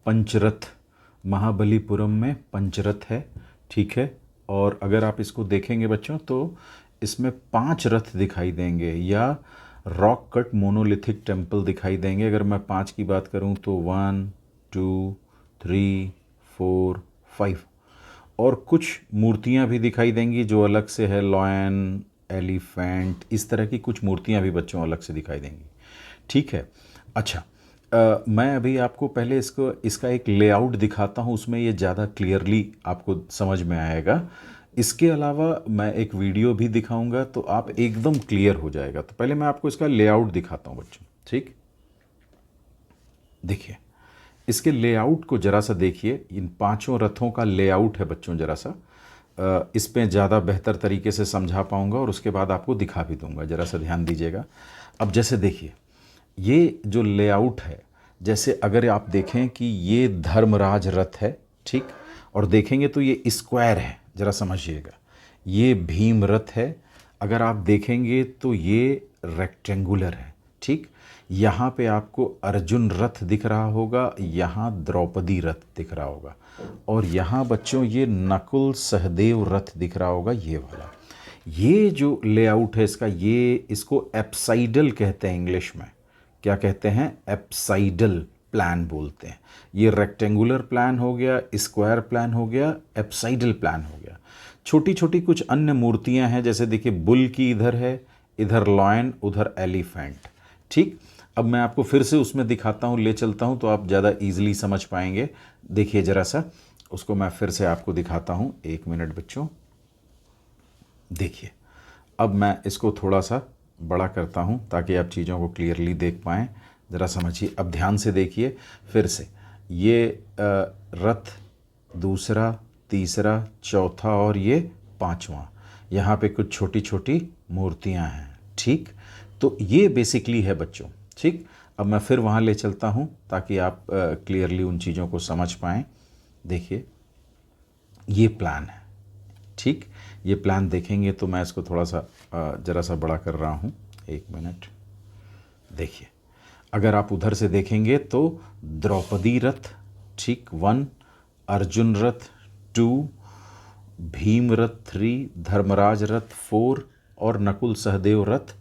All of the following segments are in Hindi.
पंचरथ, महाबलीपुरम में पंचरथ है, ठीक है। और अगर आप इसको देखेंगे बच्चों तो इसमें 5 रथ दिखाई देंगे या रॉक कट मोनोलिथिक टेम्पल दिखाई देंगे। अगर मैं 5 की बात करूं तो 1 2 3 4 5, और कुछ मूर्तियां भी दिखाई देंगी जो अलग से है, लॉयन, एलिफेंट, इस तरह की कुछ मूर्तियां भी बच्चों अलग से दिखाई देंगी, ठीक है। अच्छा, मैं अभी आपको पहले इसका एक लेआउट दिखाता हूँ, उसमें ये ज़्यादा क्लियरली आपको समझ में आएगा। इसके अलावा मैं एक वीडियो भी दिखाऊंगा तो आप एकदम क्लियर हो जाएगा। तो पहले मैं आपको इसका लेआउट दिखाता हूँ बच्चों, ठीक। देखिए, इसके लेआउट को ज़रा सा देखिए, इन 5 रथों का लेआउट है बच्चों, ज़रा सा इस पे ज़्यादा बेहतर तरीके से समझा पाऊंगा और उसके बाद आपको दिखा भी दूंगा, ज़रा सा ध्यान दीजिएगा। अब जैसे देखिए, ये जो लेआउट है, जैसे अगर आप देखें कि ये धर्मराज रथ है, ठीक, और देखेंगे तो ये स्क्वायर है, ज़रा समझिएगा। ये भीम रथ है, अगर आप देखेंगे तो ये रेक्टेंगुलर है, ठीक। यहाँ पे आपको अर्जुन रथ दिख रहा होगा, यहाँ द्रौपदी रथ दिख रहा होगा, और यहाँ बच्चों ये नकुल सहदेव रथ दिख रहा होगा, ये वाला। ये जो लेआउट है इसका, ये इसको एप्साइडल कहते हैं इंग्लिश में। क्या कहते हैं? एप्साइडल प्लान बोलते हैं। ये रेक्टेंगुलर प्लान हो गया, स्क्वायर प्लान हो गया, एप्साइडल प्लान हो गया। छोटी छोटी कुछ अन्य मूर्तियां हैं, जैसे देखिए बुल की इधर है, इधर लॉयन, उधर एलिफेंट, ठीक। अब मैं आपको फिर से उसमें दिखाता हूँ, ले चलता हूँ तो आप ज़्यादा ईजिली समझ पाएंगे। देखिए ज़रा सा उसको मैं फिर से आपको दिखाता हूँ, 1 मिनट बच्चों। देखिए, अब मैं इसको थोड़ा सा बड़ा करता हूँ ताकि आप चीज़ों को क्लियरली देख पाएँ। ज़रा समझिए, अब ध्यान से देखिए फिर से। ये रथ दूसरा, तीसरा, चौथा और ये 5वां। यहाँ पे कुछ छोटी छोटी मूर्तियाँ हैं, ठीक। तो ये बेसिकली है बच्चों, ठीक। अब मैं फिर वहाँ ले चलता हूँ ताकि आप क्लियरली उन चीज़ों को समझ पाएँ। देखिए, ये प्लान है, ठीक। ये प्लान देखेंगे तो मैं इसको थोड़ा सा ज़रा सा बड़ा कर रहा हूँ, 1 मिनट। देखिए, अगर आप उधर से देखेंगे तो द्रौपदी रथ, ठीक, 1, अर्जुन रथ 2, भीम रथ 3, धर्मराज रथ 4 और नकुल सहदेव रथ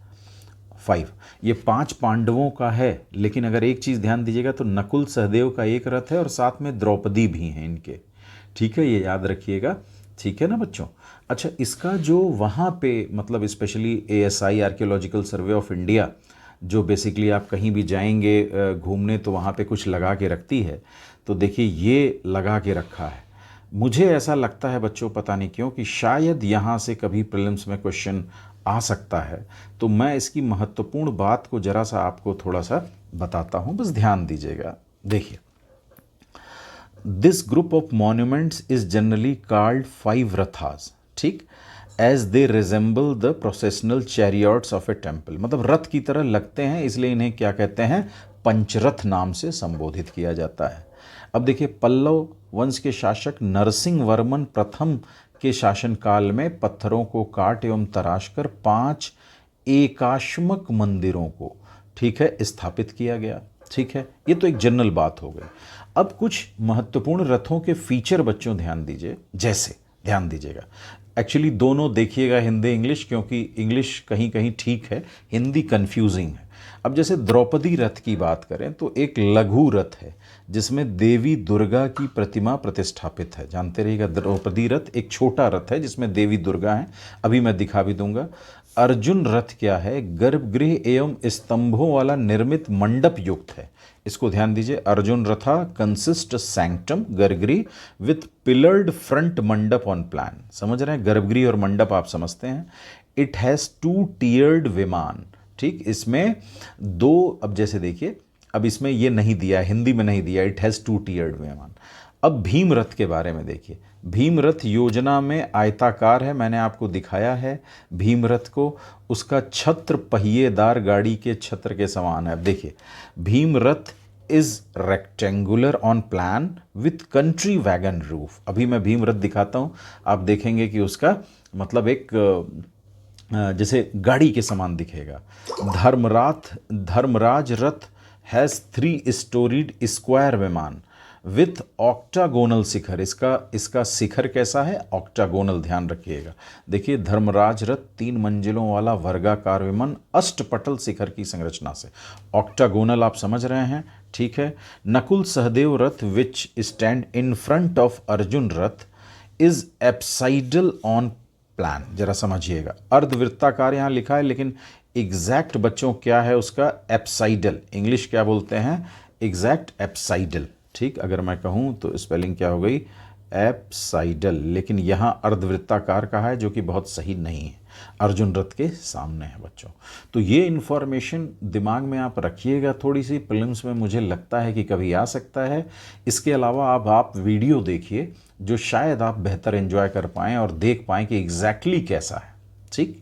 5। ये 5 पांडवों का है, लेकिन अगर एक चीज़ ध्यान दीजिएगा तो नकुल सहदेव का एक रथ है और साथ में द्रौपदी भी हैं इनके, ठीक है। ये याद रखिएगा, ठीक है ना बच्चों। अच्छा, इसका जो वहाँ पे मतलब specially ASI archaeological survey of India, जो बेसिकली आप कहीं भी जाएंगे घूमने तो वहाँ पे कुछ लगा के रखती है, तो देखिए ये लगा के रखा है। मुझे ऐसा लगता है बच्चों, पता नहीं क्यों, कि शायद यहाँ से कभी प्रीलिम्स में क्वेश्चन आ सकता है। तो मैं इसकी महत्वपूर्ण बात को ज़रा सा आपको थोड़ा सा बताता हूँ, बस ध्यान दीजिएगा। देखिए, this group of monuments is generally called 5 rathas, ठीक, as they resemble the processional chariots of a temple. मतलब रथ की तरह लगते हैं, इसलिए इन्हें क्या कहते हैं? पंचरथ नाम से संबोधित किया जाता है। अब देखिए, पल्लव वंश के शासक नरसिंह वर्मन प्रथम के शासनकाल में पत्थरों को काट एवं तराश कर 5 एकाश्मक मंदिरों को, ठीक है, स्थापित किया गया, ठीक है। ये तो एक जनरल बात हो गई। अब कुछ महत्वपूर्ण रथों के फीचर बच्चों ध्यान दीजिए, जैसे ध्यान दीजिएगा, एक्चुअली दोनों देखिएगा हिंदी इंग्लिश, क्योंकि इंग्लिश कहीं कहीं ठीक है, हिंदी कंफ्यूजिंग है। अब जैसे द्रौपदी रथ की बात करें तो एक लघु रथ है जिसमें देवी दुर्गा की प्रतिमा प्रतिष्ठापित है। जानते रहिएगा, द्रौपदी रथ एक छोटा रथ है जिसमें देवी दुर्गा हैं, अभी मैं दिखा भी दूंगा। अर्जुन रथ क्या है? गर्भगृह एवं स्तंभों वाला निर्मित मंडप युक्त है। इसको ध्यान दीजिए, अर्जुन रथा कंसिस्ट सैंक्टम गर्भगृह विथ पिलर्ड फ्रंट मंडप ऑन प्लान। समझ रहे हैं? गर्भगृह और मंडप आप समझते हैं। इट हैज़ 2 टियर्ड विमान, ठीक, इसमें 2, अब जैसे देखिए, अब इसमें ये नहीं दिया, हिंदी में नहीं दिया, इट हैज़ 2 टियर्ड विमान। अब भीम रथ के बारे में देखिए, भीम रथ योजना में आयताकार है, मैंने आपको दिखाया है भीम रथ को। उसका छत्र पहिएदार गाड़ी के छत्र के समान है। अब देखिए, भीम रथ is rectangular on plan with country wagon roof. अभी मैं भीम रथ दिखाता हूँ, आप देखेंगे कि उसका मतलब एक जैसे गाड़ी के समान दिखेगा। धर्मराज रथ हैज़ 3 स्टोरीड स्क्वायर विमान विथ ऑक्टागोनल शिखर। इसका शिखर कैसा है? ऑक्टागोनल, ध्यान रखिएगा। देखिए, धर्मराज रथ 3 मंजिलों वाला वर्गाकार विमान अष्टपटल शिखर की संरचना से। ऑक्टागोनल आप समझ रहे हैं, ठीक है। नकुल सहदेव रथ विच stand in front of Arjun Rath is apsidal on plan. जरा समझिएगा, अर्धवृत्ताकार यहां लिखा है, लेकिन एग्जैक्ट बच्चों क्या है उसका? एप्साइडल। इंग्लिश क्या बोलते हैं? Exact apsidal. ठीक, अगर मैं कहूं तो स्पेलिंग क्या हो गई? एप्साइडल। लेकिन यहां अर्धवृत्ताकार कहा है, जो कि बहुत सही नहीं है, अर्जुन रथ के सामने है बच्चों। तो ये इन्फॉर्मेशन दिमाग में आप रखिएगा थोड़ी सी, प्रीलिम्स में मुझे लगता है कि कभी आ सकता है। इसके अलावा अब आप वीडियो देखिए जो शायद आप बेहतर एंजॉय कर पाएँ और देख पाएँ कि एग्जैक्टली कैसा है। ठीक।